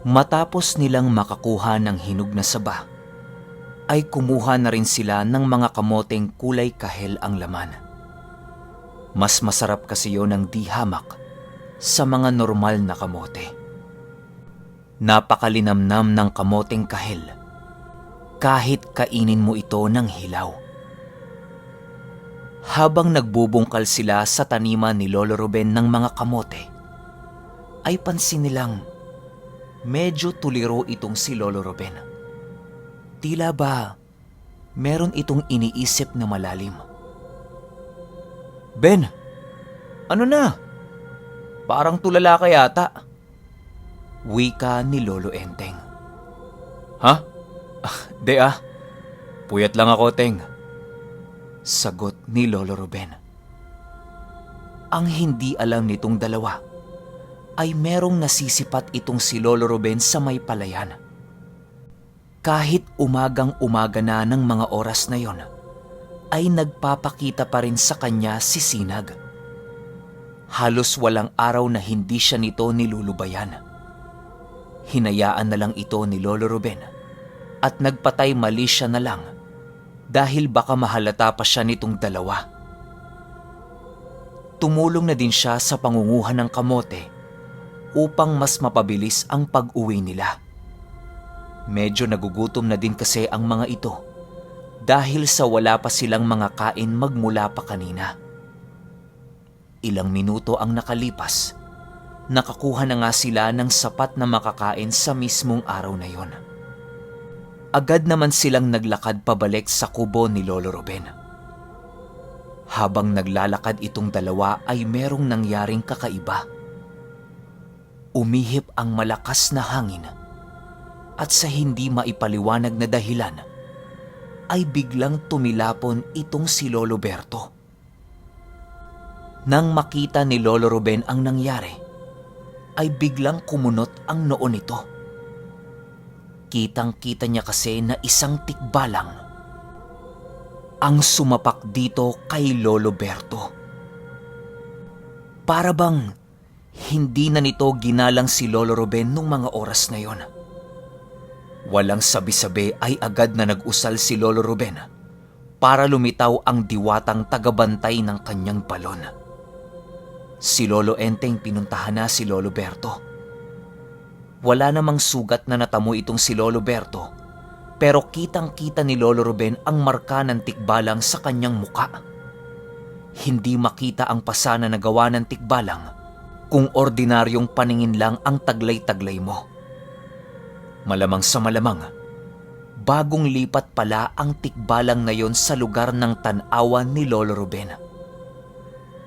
Matapos nilang makakuha ng hinog na saba, ay kumuha na rin sila ng mga kamoteng kulay kahel ang laman. Mas masarap kasi yon ng di hamak sa mga normal na kamote. Napakalinamnam ng kamoteng kahel kahit kainin mo ito ng hilaw. Habang nagbubungkal sila sa taniman ni Lolo Ruben ng mga kamote, ay pansin nilang medyo tuliro itong si Lolo Ruben. Tila ba meron itong iniisip na malalim. "Ben, ano na? Parang tulala ka yata," wika ni Lolo Enteng. "Ha? Di ah. Puyat lang ako, Teng," sagot ni Lolo Ruben. Ang hindi alam nitong dalawa ay merong nasisipat itong si Lolo Ruben sa may palayan. Kahit umagang-umaga na ng mga oras na yon, ay nagpapakita pa rin sa kanya si Sinag. Halos walang araw na hindi siya nito nilulubayan. Hinayaan na lang ito ni Lolo Ruben at nagpatay mali siya na lang dahil baka mahalata pa siya nitong dalawa. Tumulong na din siya sa pangunguha ng kamote upang mas mapabilis ang pag-uwi nila. Medyo nagugutom na din kasi ang mga ito dahil sa wala pa silang mga kain magmula pa kanina. Ilang minuto ang nakalipas, nakakuha na nga sila ng sapat na makakain sa mismong araw na yon. Agad naman silang naglakad pabalik sa kubo ni Lolo Ruben. Habang naglalakad itong dalawa ay merong nangyaring kakaiba. Umihip ang malakas na hangin at sa hindi maipaliwanag na dahilan ay biglang tumilapon itong si Lolo Berto. Nang makita ni Lolo Ruben ang nangyari, ay biglang kumunot ang noo nito. Kitang-kita niya kasi na isang tikbalang ang sumapak dito kay Lolo Berto. Para bang hindi na nito ginalang si Lolo Ruben nung mga oras na yon. Walang sabi-sabi ay agad na nag-usal si Lolo Ruben para lumitaw ang diwatang tagabantay ng kanyang balon. Si Lolo Enteng pinuntahan na si Lolo Berto. Wala namang sugat na natamo itong si Lolo Berto, pero kitang-kita ni Lolo Ruben ang marka ng tikbalang sa kanyang muka. Hindi makita ang pasa na nagawa ng tikbalang kung ordinaryong paningin lang ang taglay-taglay mo. Malamang sa malamang, bagong lipat pala ang tikbalang na yon sa lugar ng tanawan ni Lolo Ruben.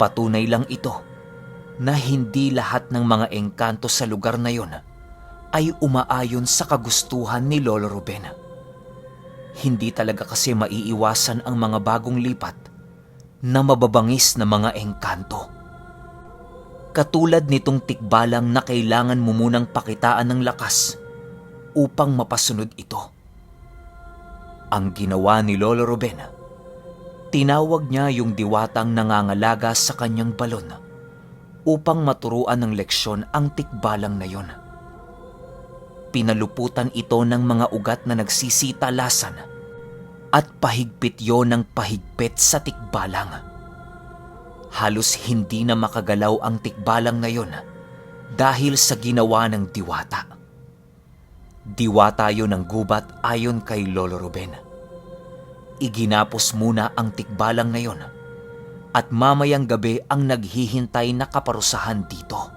Patunay lang ito na hindi lahat ng mga engkanto sa lugar na yon ay umaayon sa kagustuhan ni Lolo Ruben. Hindi talaga kasi maiiwasan ang mga bagong lipat na mababangis na mga engkanto. Katulad nitong tikbalang na kailangan mo munang pakitaan ng lakas upang mapasunod ito. Ang ginawa ni Lolo Ruben, tinawag niya yung diwatang nangangalaga sa kanyang balon upang maturuan ng leksyon ang tikbalang na yon. Pinaluputan ito ng mga ugat na nagsisitalasan at pahigpit yon ng pahigpit sa tikbalang. Halos hindi na makagalaw ang tikbalang na yon dahil sa ginawa ng diwata. Diwata yon ng gubat ayon kay Lolo Ruben. Iginapos muna ang tikbalang na yon at mamayang gabi ang naghihintay na kaparusahan dito.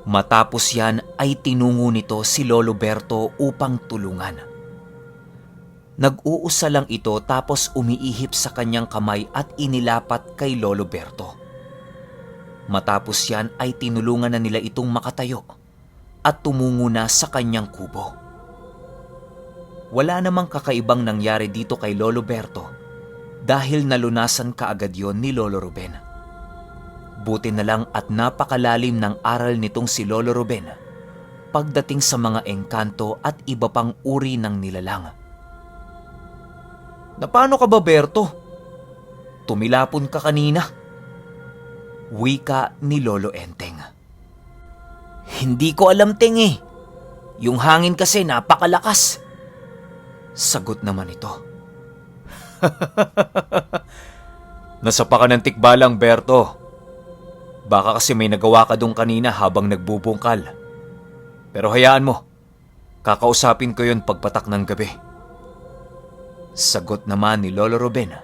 Matapos yan ay tinungo nito si Lolo Berto upang tulungan. Nag-uusa lang ito tapos umiihip sa kanyang kamay at inilapat kay Lolo Berto. Matapos yan ay tinulungan na nila itong makatayo at tumungo na sa kanyang kubo. Wala namang kakaibang nangyari dito kay Lolo Berto dahil nalunasan kaagad yon ni Lolo Ruben. Buti na lang at napakalalim ng aral nitong si Lolo Ruben pagdating sa mga engkanto at iba pang uri ng nilalang. "Napano ka ba, Berto? Tumilapon ka kanina," wika ni Lolo Enteng. "Hindi ko alam, Teng eh. Yung hangin kasi napakalakas. Sagot naman ito. Nasapa ka ng tikbalang, Berto. Baka kasi may nagawa ka dong kanina habang nagbubungkal. Pero hayaan mo, kakausapin ko yun pagpatak ng gabi. Sagot naman ni Lolo Ruben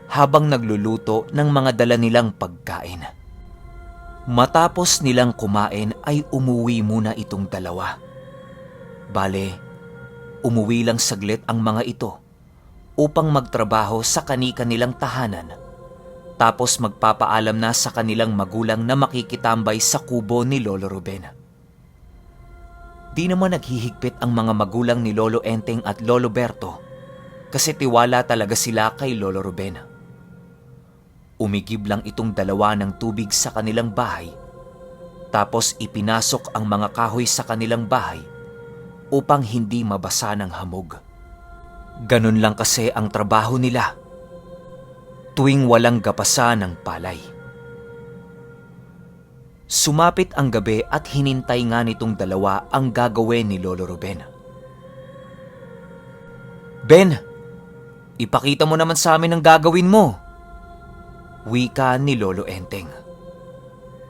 habang nagluluto ng mga dala nilang pagkain. Matapos nilang kumain ay umuwi muna itong dalawa. Bale, umuwi lang saglit ang mga ito upang magtrabaho sa kani-kanilang tahanan. Tapos magpapaalam na sa kanilang magulang na makikitambay sa kubo ni Lolo Ruben. Di naman naghihigpit ang mga magulang ni Lolo Enteng at Lolo Berto kasi tiwala talaga sila kay Lolo Ruben. Umigib lang itong dalawa ng tubig sa kanilang bahay, tapos ipinasok ang mga kahoy sa kanilang bahay upang hindi mabasa ng hamog. Ganun lang kasi ang trabaho nila tuwing walang gapasa ng palay. Sumapit ang gabi at hinintay nga nitong dalawa ang gagawin ni Lolo Ruben. Ben, ipakita mo naman sa amin ang gagawin mo. Wika ni Lolo Enteng.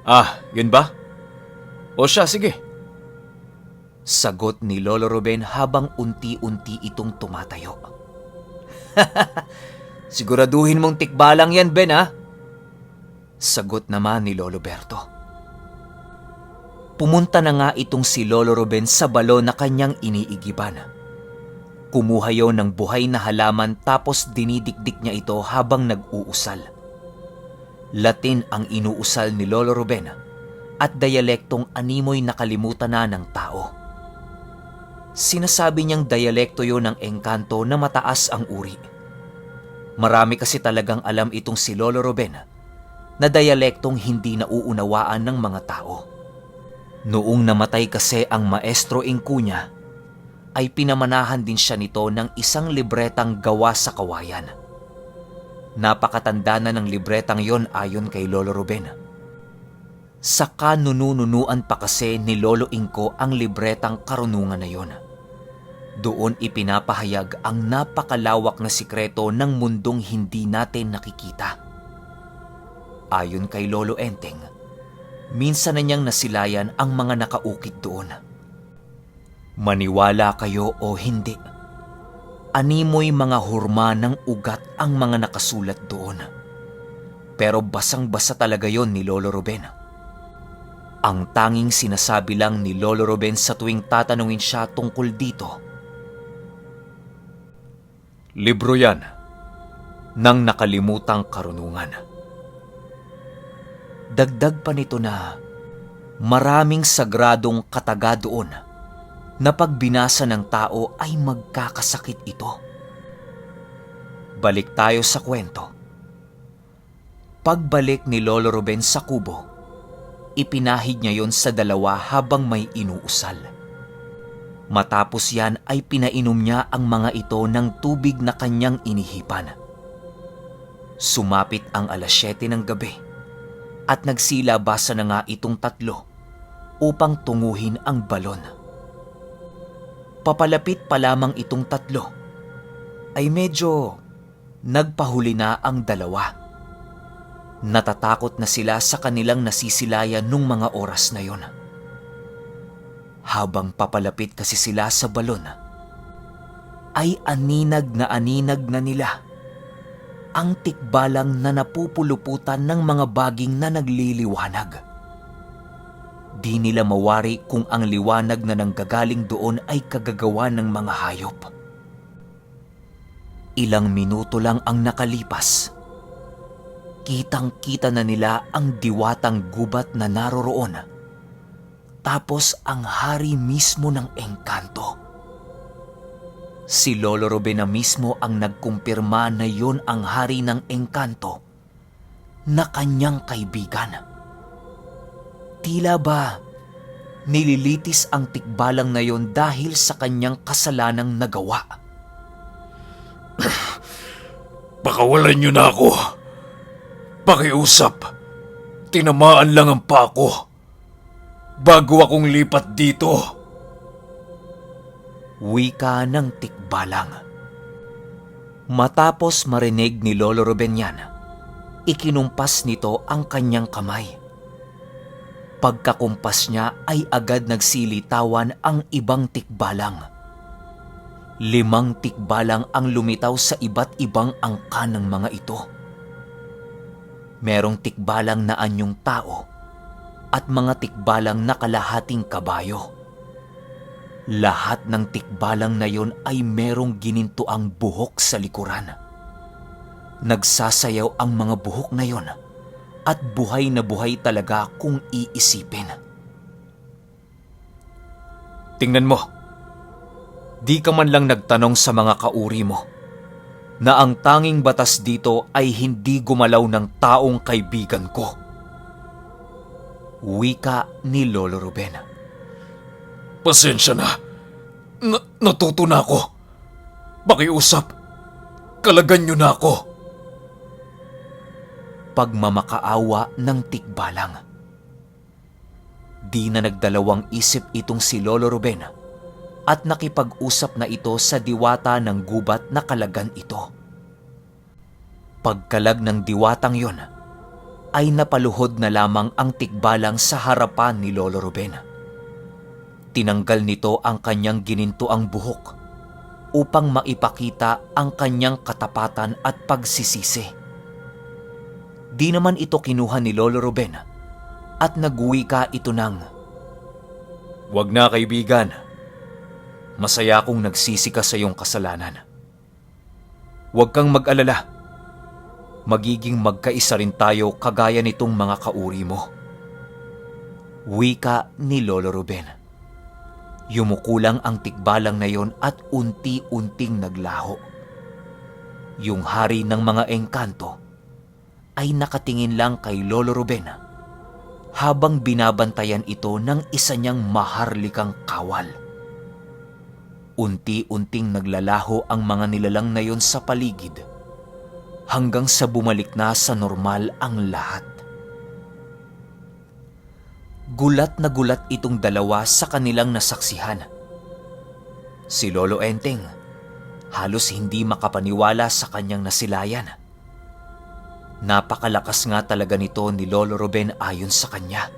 Ah, yun ba? O siya, sige. Sagot ni Lolo Ruben habang unti-unti itong tumatayo. Siguraduhin mong tikbalang yan, Ben, ha? Sagot naman ni Lolo Berto. Pumunta na nga itong si Lolo Ruben sa balon na kanyang iniigiban. Kumuha yon ng buhay na halaman tapos dinidikdik niya ito habang nag-uusal. Latin ang inuusal ni Lolo Ruben at diyalektong animoy nakalimutan na ng tao. Sinasabi niyang diyalekto yon ng engkanto na mataas ang uri. Marami kasi talagang alam itong si Lolo Ruben na diyalektong hindi nauunawaan ng mga tao. Noong namatay kasi ang Maestro Ingku niya, ay pinamanahan din siya nito ng isang libretang gawa sa kawayan. Napakatanda na ng libretang yon ayon kay Lolo Ruben. Sa kanununuan pa kasi ni Lolo Ingko ang libretang karunungan na yon. Doon ipinapahayag ang napakalawak na sikreto ng mundong hindi natin nakikita. Ayon kay Lolo Enteng, minsan na niyang nasilayan ang mga nakaukit doon. Maniwala kayo o hindi, animoy mga hurma ng ugat ang mga nakasulat doon. Pero basang-basa talaga yon ni Lolo Ruben. Ang tanging sinasabi lang ni Lolo Ruben sa tuwing tatanungin siya tungkol dito, libro yan ng nakalimutang karunungan. Dagdag pa nito na maraming sagradong kataga doon na pag binasa ng tao ay magkakasakit ito. Balik tayo sa kwento. Pagbalik ni Lolo Ruben sa kubo, ipinahid niya yon sa dalawa habang may inuusal. Matapos yan ay pinainom niya ang mga ito ng tubig na kanyang inihipan. Sumapit ang 7:00 ng gabi at nagsilabasa na nga itong tatlo upang tunguhin ang balon. Papalapit pa lamang itong tatlo ay medyo nagpahuli na ang dalawa. Natatakot na sila sa kanilang nasisilayan nung mga oras na yon. Habang papalapit kasi sila sa balon, ay aninag na nila ang tikbalang na napupuluputan ng mga baging na nagliliwanag. Di nila mawari kung ang liwanag na nanggagaling doon ay kagagawa ng mga hayop. Ilang minuto lang ang nakalipas. Kitang-kita na nila ang diwatang gubat na naroroon. Tapos ang hari mismo ng engkanto. Si Lolo Ruben na mismo ang nagkumpirma na yon ang hari ng engkanto na kanyang kaibigan. Tila ba nililitis ang tikbalang na yon dahil sa kanyang kasalanang nagawa. Pakawalan niyo na ako. Pakiusap. Tinamaan lang ang pako bago akong lipat dito. Wika ng tikbalang. Matapos marinig ni Lolo Ruben yan, ikinumpas nito ang kanyang kamay. Pagkakumpas niya ay agad nagsilitawan ang ibang tikbalang. 5 tikbalang ang lumitaw sa iba't ibang angkan ng mga ito. Merong tikbalang na anyong tao at mga tikbalang na kalahating kabayo. Lahat ng tikbalang na yon ay merong ginintuang buhok sa likuran. Nagsasayaw ang mga buhok na yon at buhay na buhay talaga kung iisipin. Tingnan mo, di ka man lang nagtanong sa mga kauri mo na ang tanging batas dito ay hindi gumalaw ng taong kaibigan ko. Wika ni Lolo Ruben. Pasensya na. Natuto na ako. Pakiusap. Kalagan niyo na ako. Pagmamakaawa ng tikbalang. Di na nagdalawang isip itong si Lolo Ruben at nakipag-usap na ito sa diwata ng gubat na kalagan ito. Pagkalag ng diwatang yon, ay napaluhod na lamang ang tikbalang sa harapan ni Lolo Ruben. Tinanggal nito ang kanyang ginintuang buhok upang maipakita ang kanyang katapatan at pagsisisi. Di naman ito kinuha ni Lolo Ruben at nagwika ito ng, "Wag na, kaibigan. Masaya akong nagsisi ka sa iyong kasalanan. Huwag kang mag-alala. Magiging magkaisa rin tayo kagaya nitong mga kauri mo." Wika ni Lolo Ruben. Yumukulang ang tikbalang na yon at unti-unting naglaho. Yung hari ng mga engkanto ay nakatingin lang kay Lolo Ruben habang binabantayan ito ng isa niyang maharlikang kawal. Unti-unting naglalaho ang mga nilalang na yon sa paligid hanggang sa bumalik na sa normal ang lahat. Gulat na gulat itong dalawa sa kanilang nasaksihan. Si Lolo Enteng halos hindi makapaniwala sa kanyang nasilayan. Napakalakas nga talaga nito ni Lolo Ruben ayon sa kanya.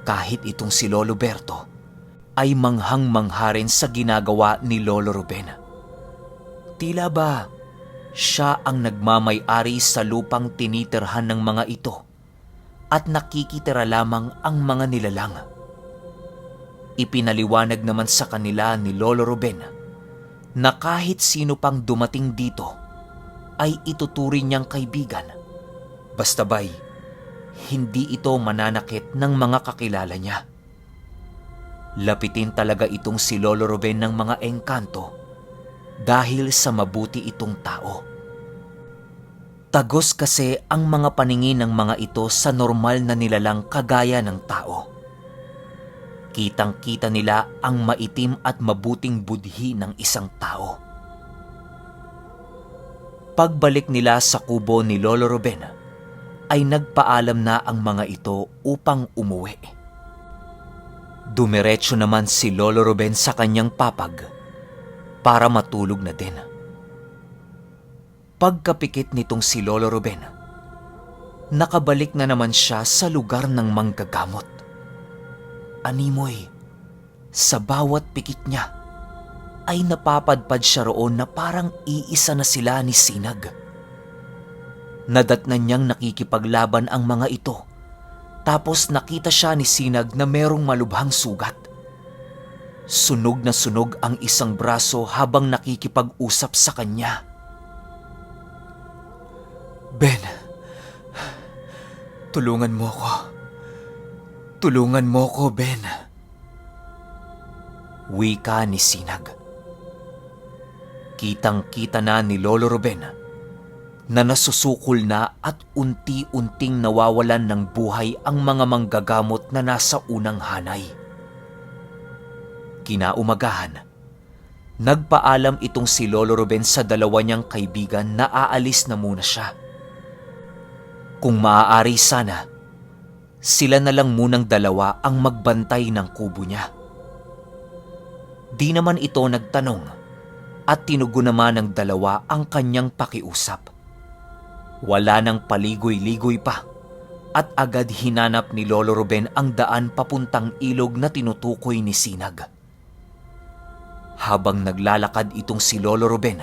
Kahit itong si Lolo Berto ay manghang-mangha rin sa ginagawa ni Lolo Ruben. Tila ba siya ang nagmamay-ari sa lupang tinitirhan ng mga ito at nakikitira lamang ang mga nilalang. Ipinaliwanag naman sa kanila ni Lolo Ruben na kahit sino pang dumating dito ay ituturing niyang kaibigan. Basta ba'y hindi ito mananakit ng mga kakilala niya. Lapitin talaga itong si Lolo Ruben ng mga engkanto dahil sa mabuti itong tao. Tagos kasi ang mga paningin ng mga ito sa normal na nilalang kagaya ng tao. Kitang-kita nila ang maitim at mabuting budhi ng isang tao. Pagbalik nila sa kubo ni Lolo Ruben, ay nagpaalam na ang mga ito upang umuwi. Dumiretso naman si Lolo Ruben sa kanyang papag para matulog na din. Pagkapikit nitong si Lolo Ruben, nakabalik na naman siya sa lugar ng manggagamot. Animoy, sa bawat pikit niya, ay napapadpad siya roon na parang iisa na sila ni Sinag. Nadatnan niyang nakikipaglaban ang mga ito, tapos nakita siya ni Sinag na merong malubhang sugat. Sunog na sunog ang isang braso habang nakikipag-usap sa kanya. "Ben, tulungan mo ko. Tulungan mo ko, Ben." Wika ni Sinag. Kitang-kita na ni Lolo Ruben na nasusukol na at unti-unting nawawalan ng buhay ang mga manggagamot na nasa unang hanay. Kinaumagahan, nagpaalam itong si Lolo Ruben sa dalawa niyang kaibigan na aalis na muna siya. Kung maaari sana, sila na lang munang dalawa ang magbantay ng kubo niya. Di naman ito nagtanong at tinugon naman ng dalawa ang kanyang pakiusap. Wala nang paligoy-ligoy pa at agad hinanap ni Lolo Ruben ang daan papuntang ilog na tinutukoy ni Sinag. Habang naglalakad itong si Lolo Ruben,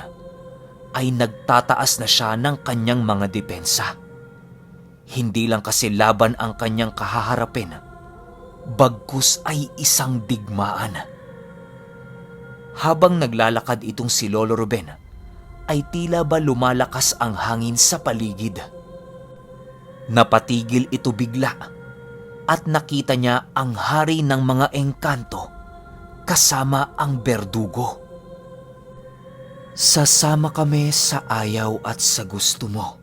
ay nagtataas na siya ng kanyang mga depensa. Hindi lang kasi laban ang kanyang kahaharapin, bagkus ay isang digmaan. Habang naglalakad itong si Lolo Ruben, ay tila ba lumalakas ang hangin sa paligid. Napatigil ito bigla at nakita niya ang hari ng mga engkanto kasama ang berdugo. Sasama kami sa ayaw at sa gusto mo.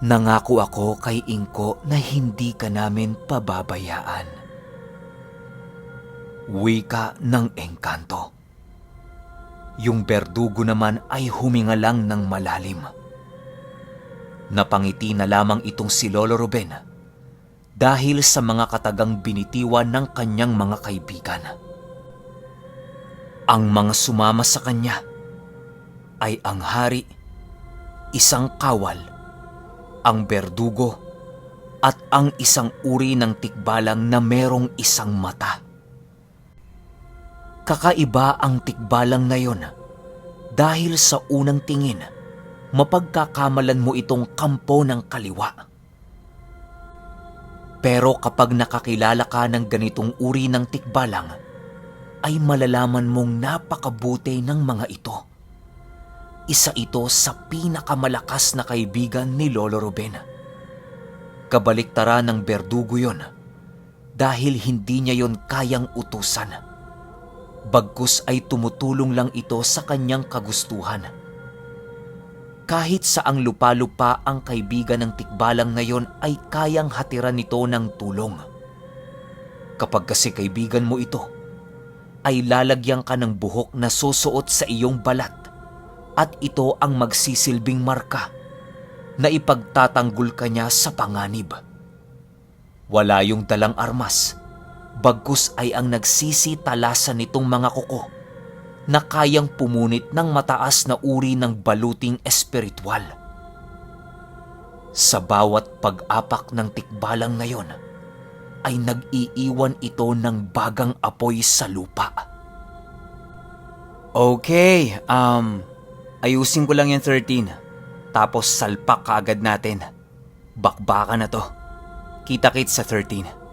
Nangako ako kay Inko na hindi ka namin pababayaan. Wika ng engkanto. Yung berdugo naman ay huminga lang ng malalim. Napangiti na lamang itong si Lolo Ruben dahil sa mga katagang binitiwan ng kanyang mga kaibigan. Ang mga sumama sa kanya ay ang hari, isang kawal, ang berdugo, at ang isang uri ng tikbalang na merong isang mata. Kakaiba ang tikbalang na yon dahil sa unang tingin, mapagkakamalan mo itong kampo ng kaliwa. Pero kapag nakakilala ka ng ganitong uri ng tikbalang, ay malalaman mong napakabuti ng mga ito. Isa ito sa pinakamalakas na kaibigan ni Lolo Ruben. Kabaliktaran ng berdugo yon dahil hindi niya yon kayang utusan. Bagkus ay tumutulong lang ito sa kanyang kagustuhan. Kahit saang lupa-lupa ang kaibigan ng tikbalang na yon ay kayang hatiran nito ng tulong. Kapag kasi kaibigan mo ito, ay lalagyan ka ng buhok na susuot sa iyong balat at ito ang magsisilbing marka na ipagtatanggol ka niya sa panganib. Wala yung dalang armas, bagkus ay ang nagsisitalasan nitong mga kuko na kayang pumunit ng mataas na uri ng baluting espiritual. Sa bawat pag-apak ng tikbalang na yon, ay nag-iiwan ito ng bagang apoy sa lupa. Okay, ayusin ko lang yung 13. Tapos salpak kaagad natin. Bakbakan na to. Kita-kits sa 13.